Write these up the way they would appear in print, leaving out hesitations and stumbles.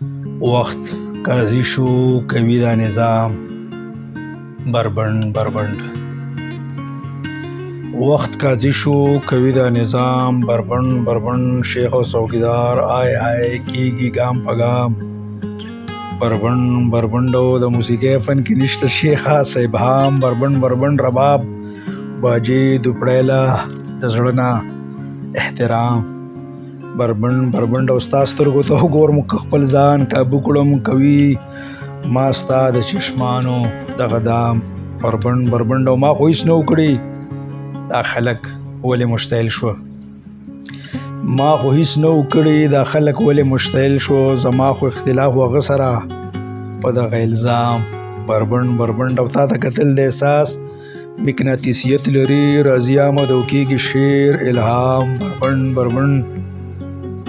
وخت قاضي شو کوي دا نظام بربند بربند. وخت قاضي شو کوي دا نظام بربند بربند. شیخ او څوکیدار آئے آئے کیږي ګام په ګام بربند بربند. او د موسیقۍ فن کې نشته شیخه صاحبهام بربند بربند. رباب باجي دوپړیله د زړه نه احترام بربند بربند. او ستا سترګو ته وګورم که خپل ځان کابو کړم کوي ما ستا د چشمانو دغه دام بربند بربند. او ما خو هیڅ نه وکړي دا خلک ولې مشتعل شوه، ما خو هیڅ نه وکړي دا خلک ولې مشتعل شو. زما خو اختلاف هغه سره په دغه الزام بربند بربند. او تا ته کتل د احساس مقناطیسیت لري راځي آمد او کېږي شعر الهام بربند بربند.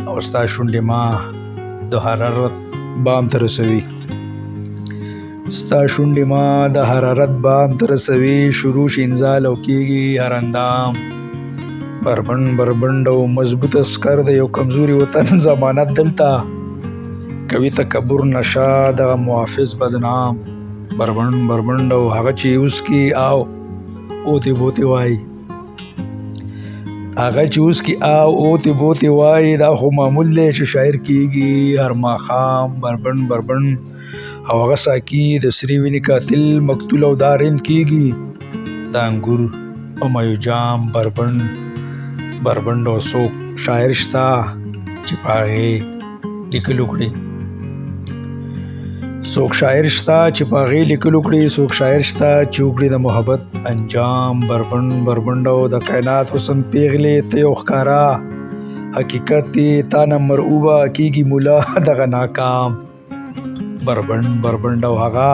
او ستا شونډې ما د حرارت بام ته رسوي، ستا شونډې ما د حرارت بام ته رسوي. شروع شي انزال او کېږي هر اندام بربند بربند. او مضبوط اسکر د یو کمزوري وطن ضمانت دلته کوي تکبر نشه دغه محافظ بدنام بربند بربند. او هغه چې اوس کې او اوتې بوتې وایي، هغه چې اوس کې او اوتې بوتې وایي دا خو معمول دی چې شاعر کېږي هر ماښام بربند بربند. او هغه ساقي د سرې وینې قاتل مقتول او دا رند کېږي د انګور په میو جام بربند بربند. او څوک شاعر شته چې په هغې لیکل وکړي، څوک شاعر شته چې په هغې لیکل وکړي، څوک شاعر شته چې وکړي د محبت انجام بربند بربند. او د کائنات حسن پیغلې ته یو ښکارا حقیقت یې تا نه مرعوبه کېږي مولا دغه ناکام بربند بربند. او هغه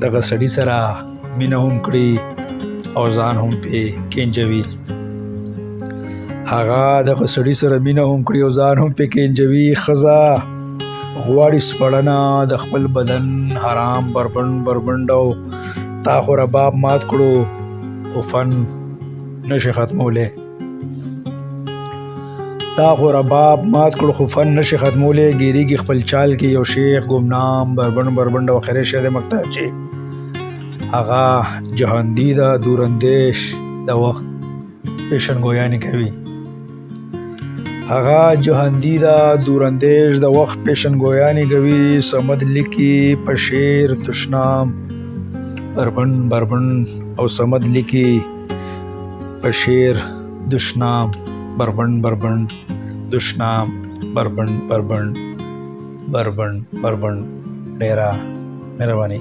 دغه سړي سره مینه هم کړي او ځان هم پې کینجوي، هغه دغه سړي سره مینه هم کړي او ځان هم پې کینجوي. ښځه غواړي سپړنه د خپل بدن حرام بربند بربند. او تا خو رباب مات کړو خو فن نشي ختمولی، تا خو رباب مات کړو خو فن نشي ختمولی. ګیریږي خپل چال کې یو شیخ ګمنام بربند بربند. او آخري شعر د مکتب چې هغه جهاندی د دوراندیش د وخت پیشنګویانې کوي، هغه جهاندی د دوراندیش د وخت پیشنګویانې کوي. سمد لیکي په شعر تشنام بربند بربند. او سمد لیکي په شعر دشنام بربند بربند دشنام بربند بربند بربند بربند. ډیره مهرباني.